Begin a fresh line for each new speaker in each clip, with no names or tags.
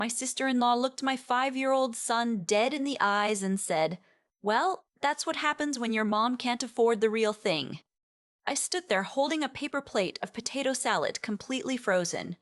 My sister-in-law looked my 5-year-old son dead in the eyes and said, "Well, that's what happens when your mom can't afford the real thing." I stood there holding a paper plate of potato salad completely frozen.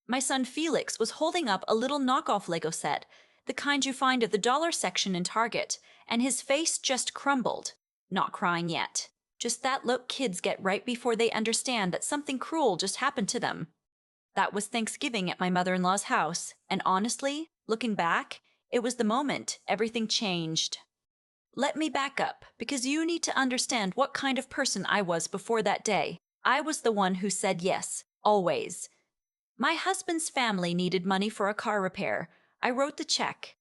My son Felix was holding up a little knockoff Lego set, the kind you find at the dollar section in Target, and his face just crumbled. Not crying yet. Just that look kids get right before they understand that something cruel just happened to them. That was Thanksgiving at my mother-in-law's house, and honestly, looking back, it was the moment everything changed. Let me back up, because you need to understand what kind of person I was before that day. I was the one who said yes, always. My husband's family needed money for a car repair. I wrote the check.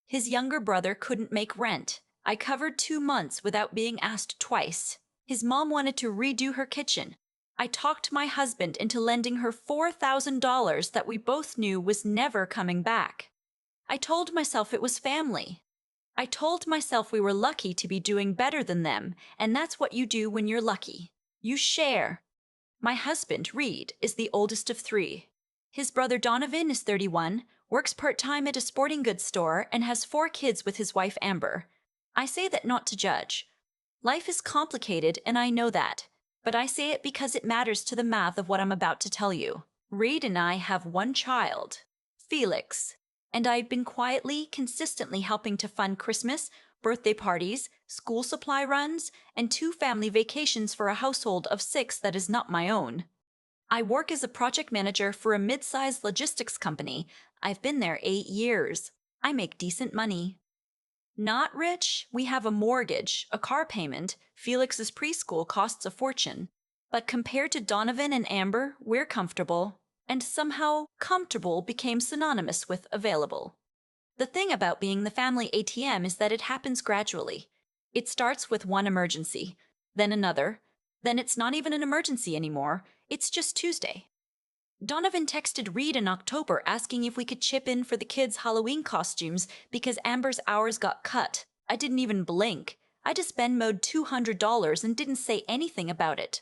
His younger brother couldn't make rent. I covered 2 months without being asked twice. His mom wanted to redo her kitchen. I talked my husband into lending her $4,000 that we both knew was never coming back. I told myself it was family. I told myself we were lucky to be doing better than them, and that's what you do when you're lucky. You share. My husband, Reed, is the oldest of 3. His brother Donovan is 31, works part-time at a sporting goods store, and has 4 kids with his wife Amber. I say that not to judge. Life is complicated, and I know that. But I say it because it matters to the math of what I'm about to tell you. Reed and I have 1 child, Felix, and I've been quietly, consistently helping to fund Christmas, birthday parties, school supply runs, and 2 family vacations for a household of 6 that is not my own. I work as a project manager for a mid-sized logistics company. I've been there 8 years. I make decent money. Not rich, we have a mortgage, a car payment, Felix's preschool costs a fortune. But compared to Donovan and Amber, we're comfortable. And somehow, comfortable became synonymous with available. The thing about being the family ATM is that it happens gradually. It starts with one emergency, then another, then it's not even an emergency anymore, it's just Tuesday. Donovan texted Reed in October asking if we could chip in for the kids' Halloween costumes because Amber's hours got cut. I didn't even blink. I just Venmo'd $200 and didn't say anything about it.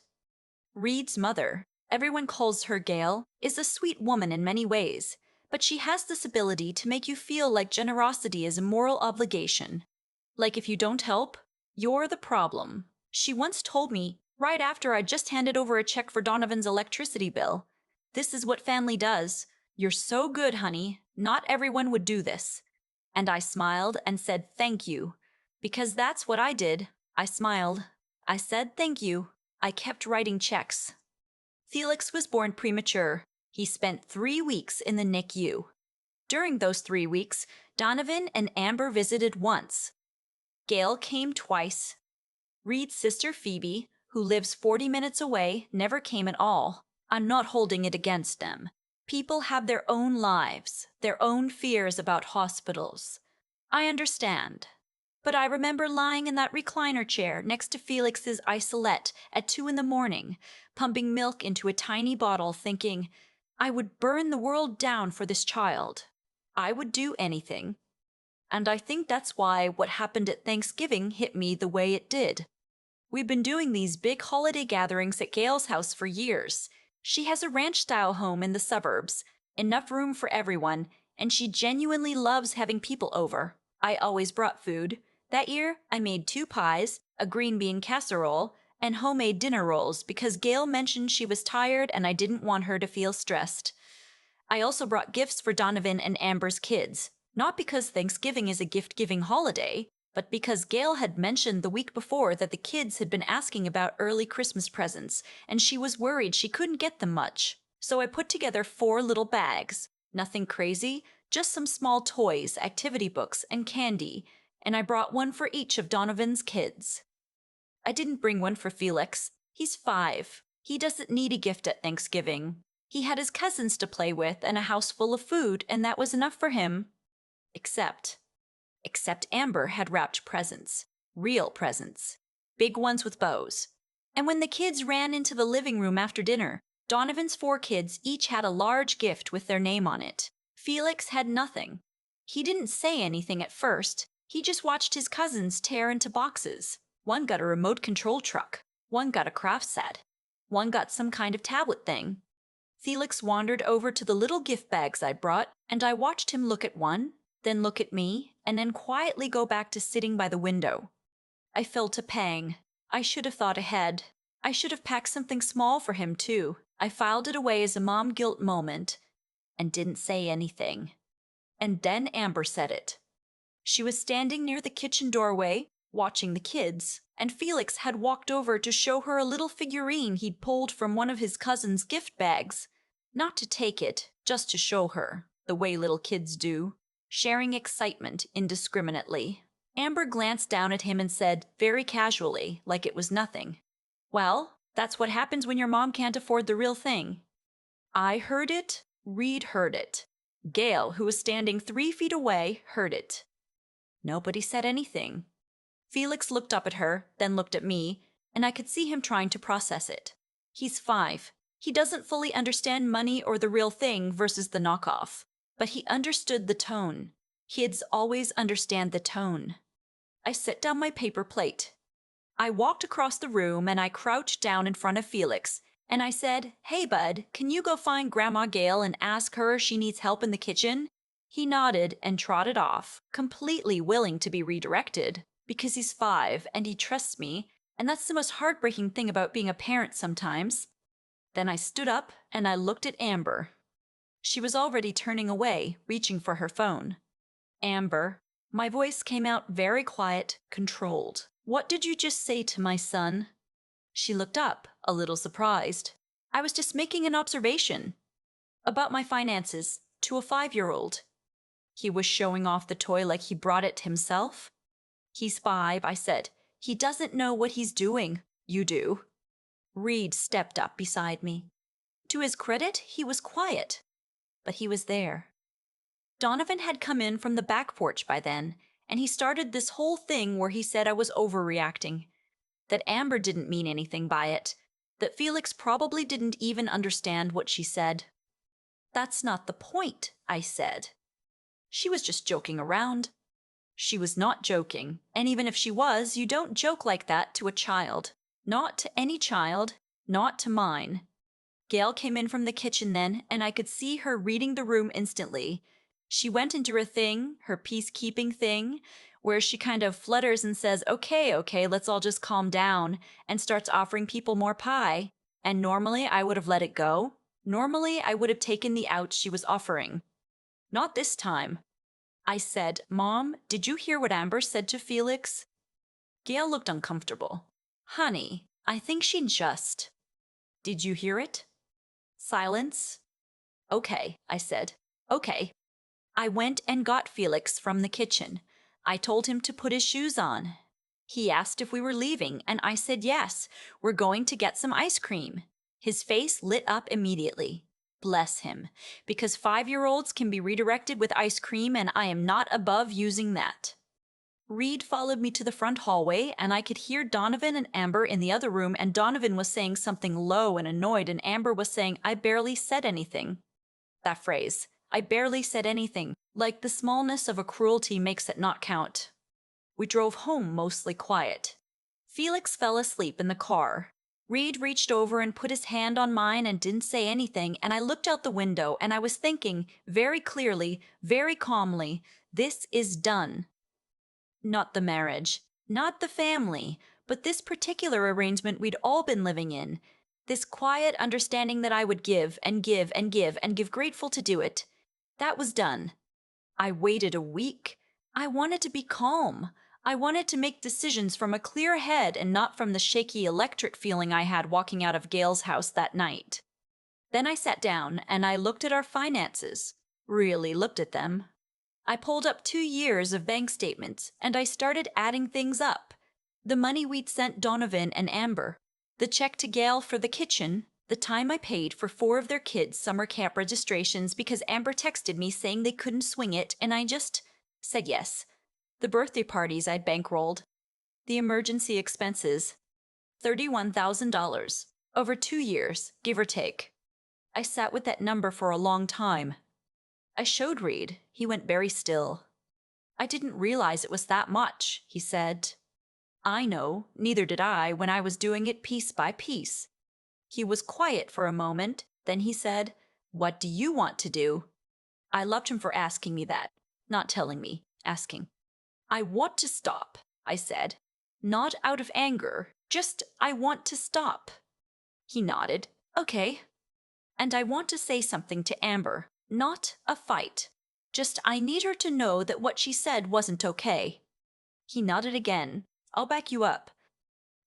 Reed's mother, everyone calls her Gail, is a sweet woman in many ways, but she has this ability to make you feel like generosity is a moral obligation. Like if you don't help, you're the problem. She once told me, right after I just handed over a check for Donovan's electricity bill, "This is what family does. You're so good, honey. Not everyone would do this." And I smiled and said thank you. Because that's what I did. I smiled. I said thank you. I kept writing checks. Felix was born premature. He spent 3 weeks in the NICU. During those 3 weeks, Donovan and Amber visited once. Gail came twice. Reed's sister Phoebe, who lives 40 minutes away, never came at all. I'm not holding it against them. People have their own lives, their own fears about hospitals. I understand. But I remember lying in that recliner chair next to Felix's isolette at 2 in the morning, pumping milk into a tiny bottle, thinking, I would burn the world down for this child. I would do anything. And I think that's why what happened at Thanksgiving hit me the way it did. We've been doing these big holiday gatherings at Gail's house for years. She has a ranch-style home in the suburbs, enough room for everyone, and she genuinely loves having people over. I always brought food. That year, I made 2 pies, a green bean casserole, and homemade dinner rolls because Gail mentioned she was tired and I didn't want her to feel stressed. I also brought gifts for Donovan and Amber's kids, not because Thanksgiving is a gift-giving holiday, but because Gail had mentioned the week before that the kids had been asking about early Christmas presents, and she was worried she couldn't get them much. So I put together 4 little bags. Nothing crazy, just some small toys, activity books, and candy, and I brought one for each of Donovan's kids. I didn't bring one for Felix. He's 5. He doesn't need a gift at Thanksgiving. He had his cousins to play with and a house full of food, and that was enough for him. Except Amber had wrapped presents. Real presents. Big ones with bows. And when the kids ran into the living room after dinner, Donovan's 4 kids each had a large gift with their name on it. Felix had nothing. He didn't say anything at first. He just watched his cousins tear into boxes. One got a remote control truck. One got a craft set. One got some kind of tablet thing. Felix wandered over to the little gift bags I brought, and I watched him look at one, then look at me, and then quietly go back to sitting by the window. I felt a pang. I should have thought ahead. I should have packed something small for him, too. I filed it away as a mom guilt moment and didn't say anything. And then Amber said it. She was standing near the kitchen doorway, watching the kids, and Felix had walked over to show her a little figurine he'd pulled from one of his cousin's gift bags. Not to take it, just to show her, the way little kids do, sharing excitement indiscriminately. Amber glanced down at him and said, very casually, like it was nothing, "Well, that's what happens when your mom can't afford the real thing." I heard it, Reed heard it. Gail, who was standing 3 feet away, heard it. Nobody said anything. Felix looked up at her, then looked at me, and I could see him trying to process it. He's 5. He doesn't fully understand money or the real thing versus the knockoff, but he understood the tone. Kids always understand the tone. I set down my paper plate. I walked across the room and I crouched down in front of Felix, and I said, "Hey, bud, can you go find Grandma Gail and ask her if she needs help in the kitchen?" He nodded and trotted off, completely willing to be redirected, because he's 5 and he trusts me, and that's the most heartbreaking thing about being a parent sometimes. Then I stood up and I looked at Amber. She was already turning away, reaching for her phone. "Amber," my voice came out very quiet, controlled. "What did you just say to my son?" She looked up, a little surprised. "I was just making an observation about my finances to a 5-year-old. He was showing off the toy like he brought it himself. "He's 5, I said. "He doesn't know what he's doing. You do." Reed stepped up beside me. To his credit, he was quiet, but he was there. Donovan had come in from the back porch by then, and he started this whole thing where he said I was overreacting, that Amber didn't mean anything by it, that Felix probably didn't even understand what she said. "That's not the point," I said. "She was just joking around." She was not joking, and even if she was, you don't joke like that to a child. Not to any child, not to mine. Gail came in from the kitchen then, and I could see her reading the room instantly. She went into her thing, her peacekeeping thing, where she kind of flutters and says, okay, let's all just calm down, and starts offering people more pie. And normally I would have let it go. Normally I would have taken the ouch she was offering. Not this time. I said, "Mom, did you hear what Amber said to Felix?" Gail looked uncomfortable. "Honey, I think she just..." "Did you hear it?" Silence. "Okay," I said. "Okay." I went and got Felix from the kitchen. I told him to put his shoes on. He asked if we were leaving, and I said yes, we're going to get some ice cream. His face lit up immediately. Bless him, because 5-year-olds can be redirected with ice cream, and I am not above using that. Reed followed me to the front hallway, and I could hear Donovan and Amber in the other room, and Donovan was saying something low and annoyed, and Amber was saying, "I barely said anything." That phrase, "I barely said anything," like the smallness of a cruelty makes it not count. We drove home mostly quiet. Felix fell asleep in the car. Reed reached over and put his hand on mine and didn't say anything, and I looked out the window and I was thinking, very clearly, very calmly, this is done. Not the marriage, not the family, but this particular arrangement we'd all been living in. This quiet understanding that I would give and give and give and give grateful to do it. That was done. I waited a week. I wanted to be calm. I wanted to make decisions from a clear head and not from the shaky electric feeling I had walking out of Gail's house that night. Then I sat down and I looked at our finances. Really looked at them. I pulled up 2 years of bank statements and I started adding things up. The money we'd sent Donovan and Amber, the check to Gail for the kitchen, the time I paid for 4 of their kids' summer camp registrations because Amber texted me saying they couldn't swing it, and I just said yes. The birthday parties I'd bankrolled. The emergency expenses. $31,000. Over 2 years, give or take. I sat with that number for a long time. I showed Reed. He went very still. "I didn't realize it was that much," he said. "I know, neither did I when I was doing it piece by piece." He was quiet for a moment, Then he said, "What do you want to do?" I loved him for asking me that, not telling me, asking. "I want to stop," I said. Not out of anger, just I want to stop. He nodded. "Okay." And I want to say something to Amber, not a fight. Just I need her to know that what she said wasn't okay. He nodded again. "I'll back you up."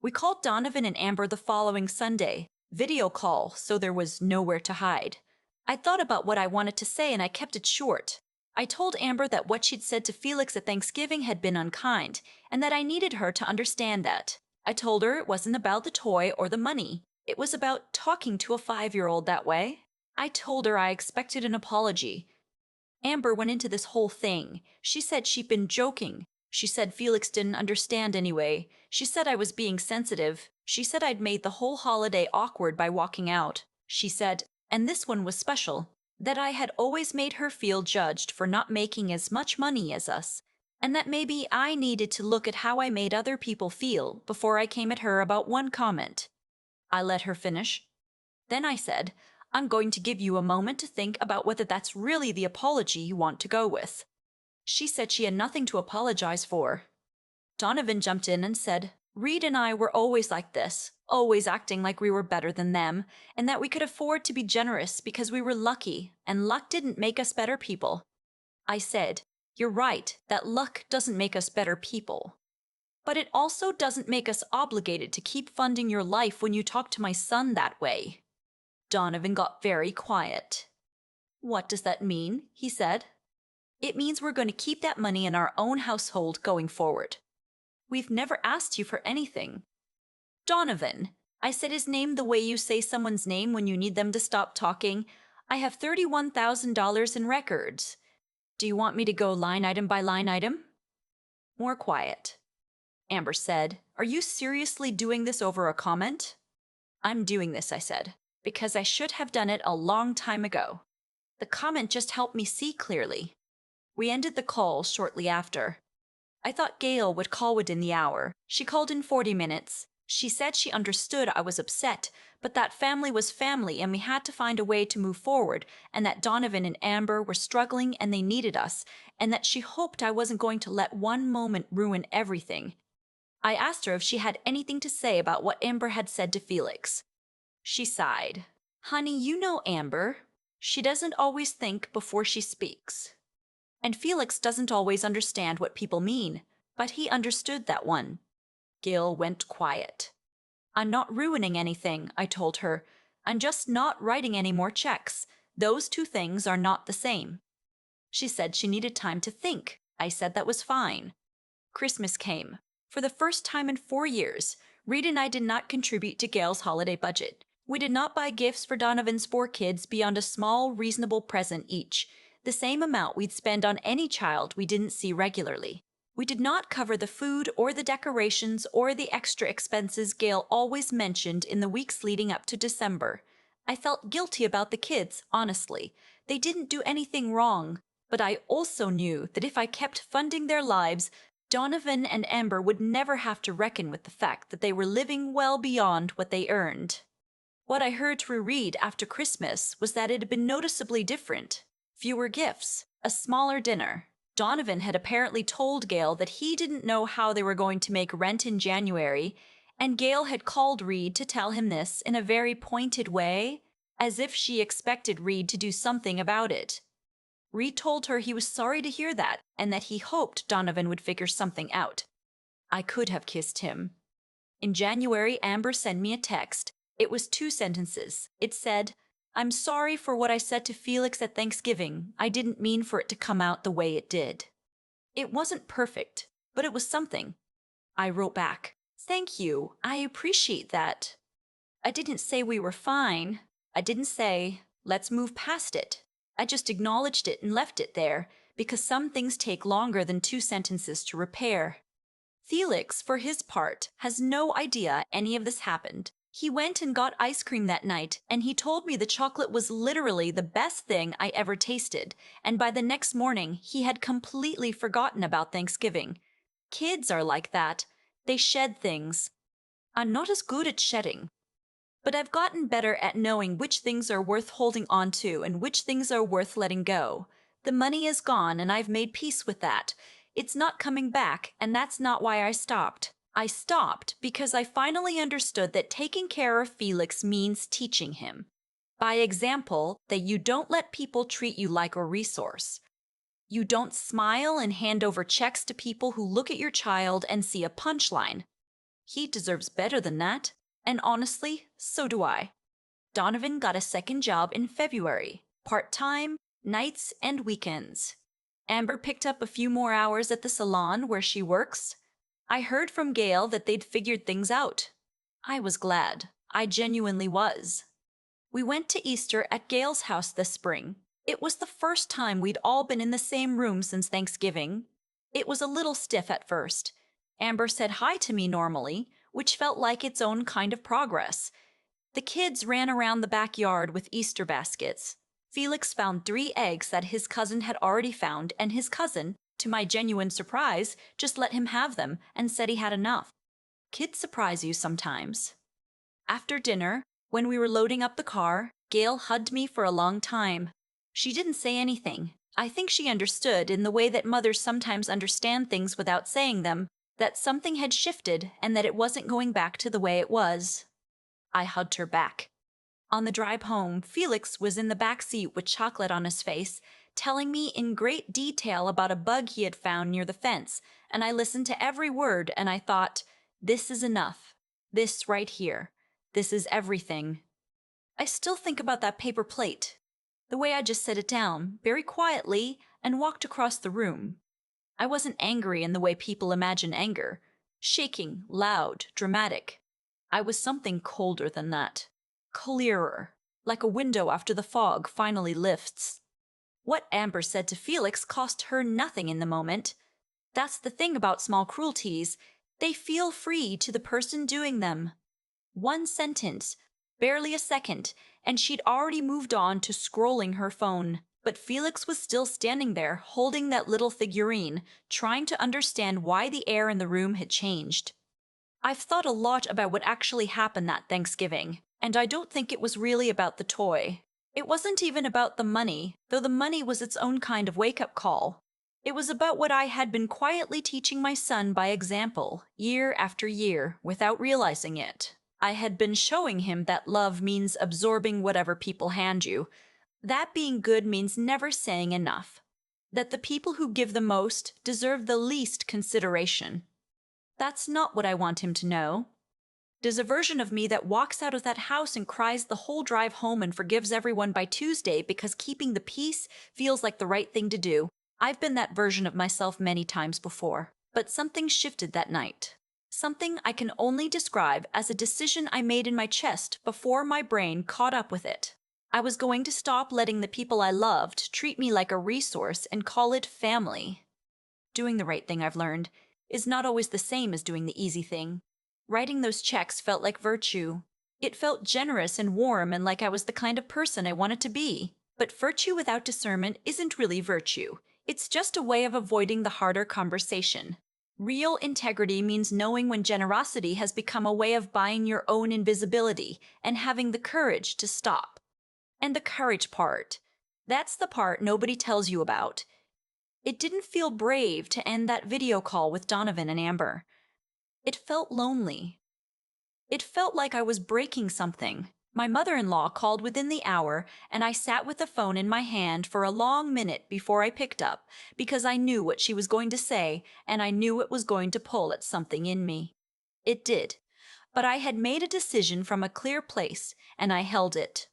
We called Donovan and Amber the following Sunday. Video call, so there was nowhere to hide. I thought about what I wanted to say and I kept it short. I told Amber that what she'd said to Felix at Thanksgiving had been unkind, and that I needed her to understand that. I told her it wasn't about the toy or the money. It was about talking to a 5-year-old that way. I told her I expected an apology. Amber went into this whole thing. She said she'd been joking. She said Felix didn't understand anyway. She said I was being sensitive. She said I'd made the whole holiday awkward by walking out. She said, and this one was special, that I had always made her feel judged for not making as much money as us, and that maybe I needed to look at how I made other people feel before I came at her about one comment. I let her finish. Then I said, "I'm going to give you a moment to think about whether that's really the apology you want to go with." She said she had nothing to apologize for. Donovan jumped in and said, "Reed and I were always like this, always acting like we were better than them, and that we could afford to be generous because we were lucky, and luck didn't make us better people." I said, "You're right, that luck doesn't make us better people. But it also doesn't make us obligated to keep funding your life when you talk to my son that way." Donovan got very quiet. "What does that mean?" he said. "It means we're going to keep that money in our own household going forward. We've never asked you for anything." "Donovan," I said his name the way you say someone's name when you need them to stop talking. "I have $31,000 in records. Do you want me to go line item by line item?" More quiet. Amber said, "Are you seriously doing this over a comment?" "I'm doing this," I said, "because I should have done it a long time ago. The comment just helped me see clearly." We ended the call shortly after. I thought Gail would call within the hour. She called in 40 minutes. She said she understood I was upset, but that family was family and we had to find a way to move forward, and that Donovan and Amber were struggling and they needed us, and that she hoped I wasn't going to let one moment ruin everything. I asked her if she had anything to say about what Amber had said to Felix. She sighed. "Honey, you know Amber. She doesn't always think before she speaks. And Felix doesn't always understand what people mean, but he understood that one." Gail went quiet. "I'm not ruining anything," I told her. "I'm just not writing any more checks. Those two things are not the same." She said she needed time to think. I said that was fine. Christmas came. For the first time in 4 years, Reed and I did not contribute to Gail's holiday budget. We did not buy gifts for Donovan's 4 kids beyond a small, reasonable present each, the same amount we'd spend on any child we didn't see regularly. We did not cover the food or the decorations or the extra expenses Gail always mentioned in the weeks leading up to December. I felt guilty about the kids, honestly. They didn't do anything wrong, but I also knew that if I kept funding their lives, Donovan and Amber would never have to reckon with the fact that they were living well beyond what they earned. What I heard through Reed after Christmas was that it had been noticeably different. Fewer gifts, a smaller dinner. Donovan had apparently told Gail that he didn't know how they were going to make rent in January, and Gail had called Reed to tell him this in a very pointed way, as if she expected Reed to do something about it. Reed told her he was sorry to hear that, and that he hoped Donovan would figure something out. I could have kissed him. In January, Amber sent me a text. It was 2 sentences. It said, "I'm sorry for what I said to Felix at Thanksgiving. I didn't mean for it to come out the way it did." It wasn't perfect, but it was something. I wrote back, "Thank you. I appreciate that." I didn't say we were fine. I didn't say, "Let's move past it." I just acknowledged it and left it there, because some things take longer than 2 sentences to repair. Felix, for his part, has no idea any of this happened. He went and got ice cream that night, and he told me the chocolate was literally the best thing I ever tasted, and by the next morning he had completely forgotten about Thanksgiving. Kids are like that. They shed things. I'm not as good at shedding. But I've gotten better at knowing which things are worth holding on to and which things are worth letting go. The money is gone, and I've made peace with that. It's not coming back, and that's not why I stopped. I stopped because I finally understood that taking care of Felix means teaching him. By example, that you don't let people treat you like a resource. You don't smile and hand over checks to people who look at your child and see a punchline. He deserves better than that. And honestly, so do I. Donovan got a second job in February, part-time, nights and weekends. Amber picked up a few more hours at the salon where she works. I heard from Gail that they'd figured things out. I was glad. I genuinely was. We went to Easter at Gail's house this spring. It was the first time we'd all been in the same room since Thanksgiving. It was a little stiff at first. Amber said hi to me normally, which felt like its own kind of progress. The kids ran around the backyard with Easter baskets. Felix found 3 eggs that his cousin had already found, and his cousin, to my genuine surprise, just let him have them and said he had enough. Kids surprise you sometimes. After dinner, when we were loading up the car, Gail hugged me for a long time. She didn't say anything. I think she understood, in the way that mothers sometimes understand things without saying them, that something had shifted and that it wasn't going back to the way it was. I hugged her back. On the drive home, Felix was in the back seat with chocolate on his face, telling me in great detail about a bug he had found near the fence, and I listened to every word and I thought, this is enough. This right here. This is everything. I still think about that paper plate, the way I just set it down, very quietly, and walked across the room. I wasn't angry in the way people imagine anger, shaking, loud, dramatic. I was something colder than that. Clearer, like a window after the fog finally lifts. What Amber said to Felix cost her nothing in the moment. That's the thing about small cruelties. They feel free to the person doing them. One sentence, barely a second, and she'd already moved on to scrolling her phone. But Felix was still standing there, holding that little figurine, trying to understand why the air in the room had changed. I've thought a lot about what actually happened that Thanksgiving, and I don't think it was really about the toy. It wasn't even about the money, though the money was its own kind of wake-up call. It was about what I had been quietly teaching my son by example, year after year, without realizing it. I had been showing him that love means absorbing whatever people hand you. That being good means never saying enough. That the people who give the most deserve the least consideration. That's not what I want him to know. There's a version of me that walks out of that house and cries the whole drive home and forgives everyone by Tuesday because keeping the peace feels like the right thing to do. I've been that version of myself many times before. But something shifted that night. Something I can only describe as a decision I made in my chest before my brain caught up with it. I was going to stop letting the people I loved treat me like a resource and call it family. Doing the right thing, I've learned, is not always the same as doing the easy thing. Writing those checks felt like virtue. It felt generous and warm and like I was the kind of person I wanted to be. But virtue without discernment isn't really virtue. It's just a way of avoiding the harder conversation. Real integrity means knowing when generosity has become a way of buying your own invisibility and having the courage to stop. And the courage part, that's the part nobody tells you about. It didn't feel brave to end that video call with Donovan and Amber. It felt lonely. It felt like I was breaking something. My mother-in-law called within the hour, and I sat with the phone in my hand for a long minute before I picked up, because I knew what she was going to say, and I knew it was going to pull at something in me. It did. But I had made a decision from a clear place, and I held it.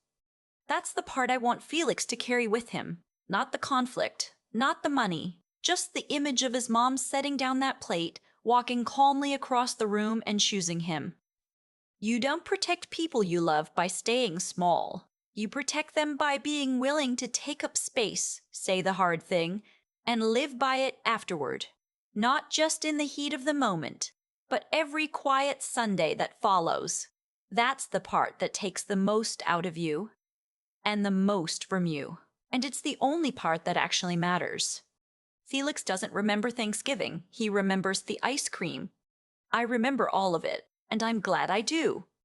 That's the part I want Felix to carry with him. Not the conflict, not the money, just the image of his mom setting down that plate, walking calmly across the room and choosing him. You don't protect people you love by staying small. You protect them by being willing to take up space, say the hard thing, and live by it afterward. Not just in the heat of the moment, but every quiet Sunday that follows. That's the part that takes the most out of you, and the most from you. And it's the only part that actually matters. Felix doesn't remember Thanksgiving. He remembers the ice cream. I remember all of it, and I'm glad I do.